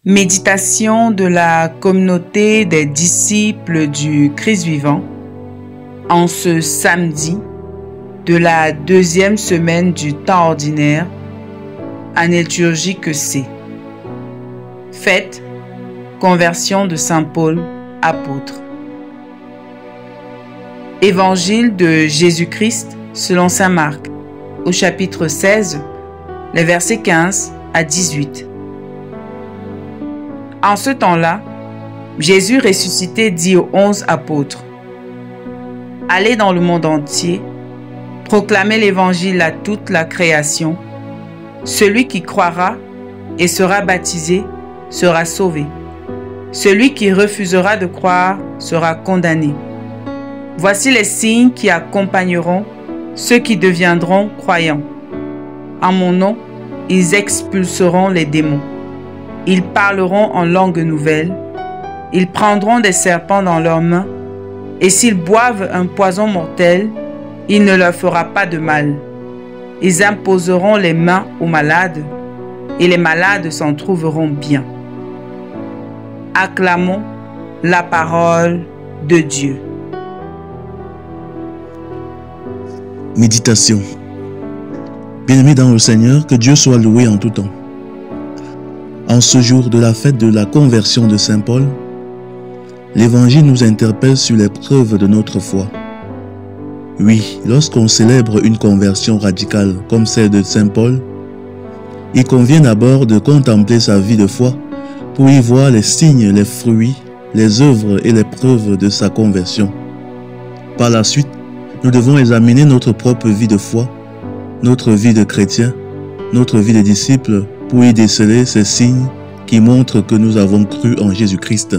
Méditation de la communauté des disciples du Christ vivant en ce samedi de la deuxième semaine du temps ordinaire, année liturgique C. Fête, conversion de Saint Paul, apôtre. Évangile de Jésus-Christ selon Saint Marc, au chapitre 16, les versets 15 à 18. En ce temps-là, Jésus ressuscité dit aux 11 apôtres: « Allez dans le monde entier, proclamez l'évangile à toute la création. Celui qui croira et sera baptisé sera sauvé. Celui qui refusera de croire sera condamné. Voici les signes qui accompagneront ceux qui deviendront croyants. En mon nom, ils expulseront les démons. Ils parleront en langue nouvelle. Ils prendront des serpents dans leurs mains. Et s'ils boivent un poison mortel, il ne leur fera pas de mal. Ils imposeront les mains aux malades, et les malades s'en trouveront bien. » Acclamons la parole de Dieu. Méditation. Bien-aimés dans le Seigneur, que Dieu soit loué en tout temps. En ce jour de la fête de la conversion de Saint Paul, l'Évangile nous interpelle sur les preuves de notre foi. Oui, lorsqu'on célèbre une conversion radicale comme celle de Saint Paul, il convient d'abord de contempler sa vie de foi pour y voir les signes, les fruits, les œuvres et les preuves de sa conversion. Par la suite, nous devons examiner notre propre vie de foi, notre vie de chrétien, notre vie de disciple, pour y déceler ces signes qui montrent que nous avons cru en Jésus-Christ.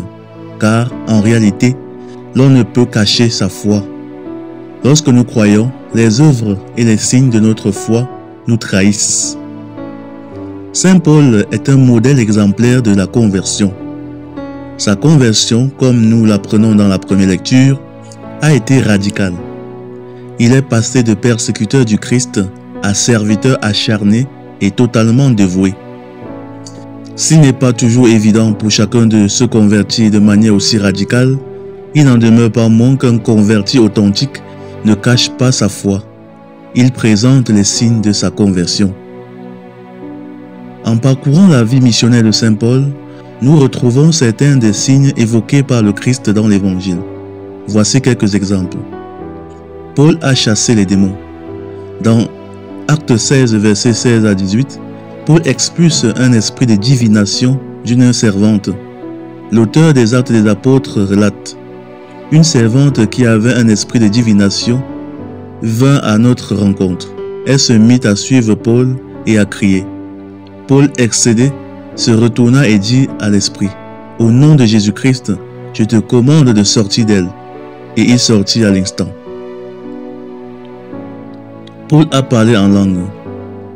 Car, en réalité, l'on ne peut cacher sa foi. Lorsque nous croyons, les œuvres et les signes de notre foi nous trahissent. Saint Paul est un modèle exemplaire de la conversion. Sa conversion, comme nous l'apprenons dans la première lecture, a été radicale. Il est passé de persécuteur du Christ à serviteur acharné et totalement dévoué. S'il n'est pas toujours évident pour chacun de se convertir de manière aussi radicale, il n'en demeure pas moins qu'un converti authentique ne cache pas sa foi. Il présente les signes de sa conversion. En parcourant la vie missionnaire de Saint Paul, nous retrouvons certains des signes évoqués par le Christ dans l'Évangile. Voici quelques exemples. Paul a chassé les démons. Dans Acte 16, versets 16 à 18, Paul expulse un esprit de divination d'une servante. L'auteur des Actes des Apôtres relate: « Une servante qui avait un esprit de divination vint à notre rencontre. Elle se mit à suivre Paul et à crier. Paul, excédé, se retourna et dit à l'esprit: « Au nom de Jésus-Christ, je te commande de sortir d'elle. » Et il sortit à l'instant. Paul a parlé en langue.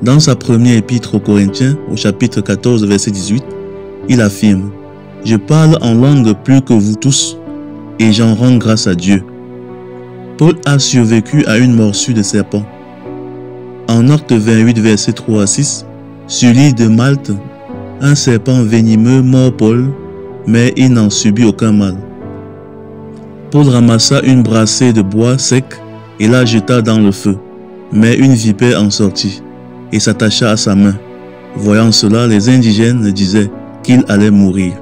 Dans sa première épître aux Corinthiens, au chapitre 14, verset 18, il affirme: « Je parle en langue plus que vous tous, et j'en rends grâce à Dieu. » Paul a survécu à une morsure de serpent. En Acte 28, verset 3 à 6, sur l'île de Malte, un serpent venimeux mord Paul, mais il n'en subit aucun mal. Paul ramassa une brassée de bois sec et la jeta dans le feu. Mais une vipère en sortit et s'attacha à sa main. Voyant cela, les indigènes disaient qu'il allait mourir.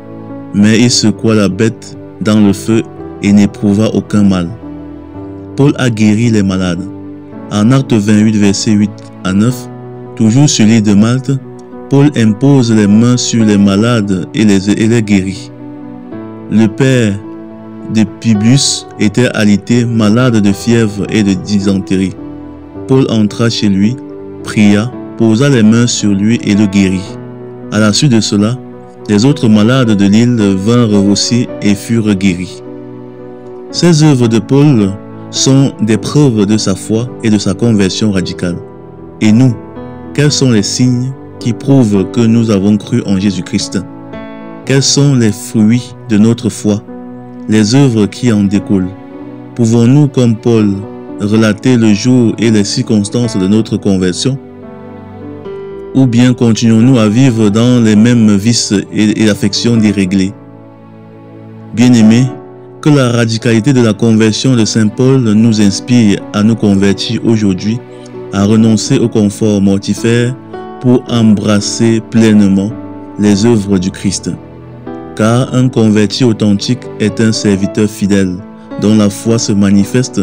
Mais il secoua la bête dans le feu et n'éprouva aucun mal. Paul a guéri les malades. En Acte 28, versets 8 à 9, toujours sur l'île de Malte, Paul impose les mains sur les malades et les guérit. Le père de Publius était alité, malade de fièvre et de dysenterie. Paul entra chez lui, pria, posa les mains sur lui et le guérit. À la suite de cela, les autres malades de l'île vinrent aussi et furent guéris. Ces œuvres de Paul sont des preuves de sa foi et de sa conversion radicale. Et nous, quels sont les signes qui prouvent que nous avons cru en Jésus-Christ? Quels sont les fruits de notre foi, les œuvres qui en découlent? Pouvons-nous, comme Paul, relater le jour et les circonstances de notre conversion? Ou bien continuons-nous à vivre dans les mêmes vices et affections déréglées? Bien-aimés, que la radicalité de la conversion de Saint Paul nous inspire à nous convertir aujourd'hui, à renoncer au confort mortifère pour embrasser pleinement les œuvres du Christ. Car un converti authentique est un serviteur fidèle, dont la foi se manifeste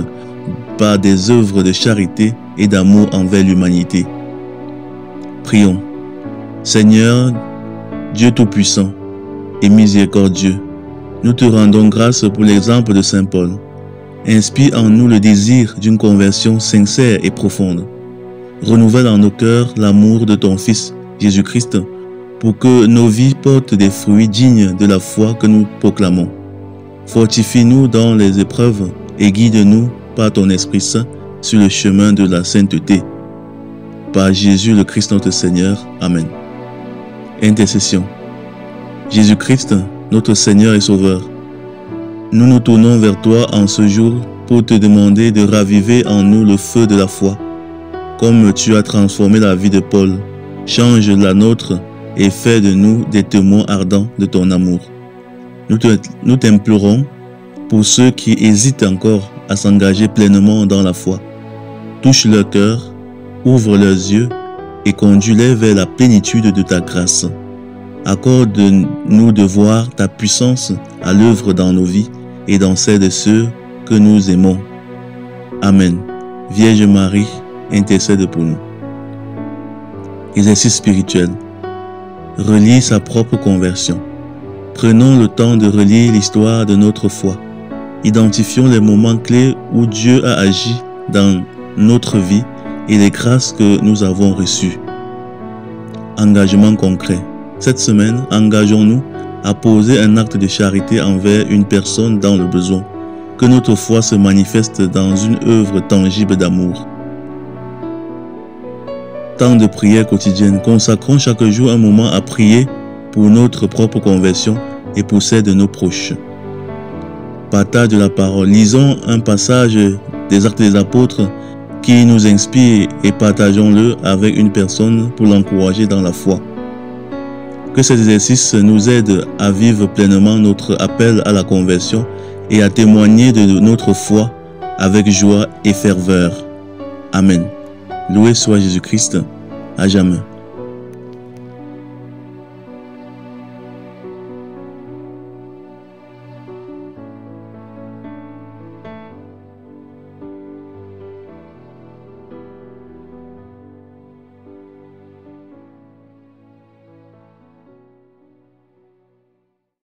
par des œuvres de charité et d'amour envers l'humanité. Prions. Seigneur, Dieu Tout-Puissant et miséricordieux, nous te rendons grâce pour l'exemple de Saint Paul. Inspire en nous le désir d'une conversion sincère et profonde. Renouvelle en nos cœurs l'amour de ton Fils, Jésus-Christ, pour que nos vies portent des fruits dignes de la foi que nous proclamons. Fortifie-nous dans les épreuves et guide-nous par ton Esprit Saint sur le chemin de la sainteté. Par Jésus le Christ notre Seigneur. Amen. Intercession. Jésus-Christ, notre Seigneur et Sauveur, nous nous tournons vers toi en ce jour pour te demander de raviver en nous le feu de la foi. Comme tu as transformé la vie de Paul, change la nôtre et fais de nous des témoins ardents de ton amour. Nous t'implorons pour ceux qui hésitent encore à s'engager pleinement dans la foi. Touche leur cœur, ouvre leurs yeux et conduis-les vers la plénitude de ta grâce. Accorde-nous de voir ta puissance à l'œuvre dans nos vies et dans celles de ceux que nous aimons. Amen. Vierge Marie, intercède pour nous. Exercice spirituel. Relire sa propre conversion. Prenons le temps de relire l'histoire de notre foi. Identifions les moments clés où Dieu a agi dans notre vie et les grâces que nous avons reçues. Engagement concret. Cette semaine, engageons-nous à poser un acte de charité envers une personne dans le besoin. Que notre foi se manifeste dans une œuvre tangible d'amour. Temps de prière quotidienne. Consacrons chaque jour un moment à prier pour notre propre conversion et pour celle de nos proches. Partage de la parole. Lisons un passage des Actes des Apôtres qui nous inspire et partageons-le avec une personne pour l'encourager dans la foi. Que cet exercice nous aide à vivre pleinement notre appel à la conversion et à témoigner de notre foi avec joie et ferveur. Amen. Loué soit Jésus-Christ, à jamais.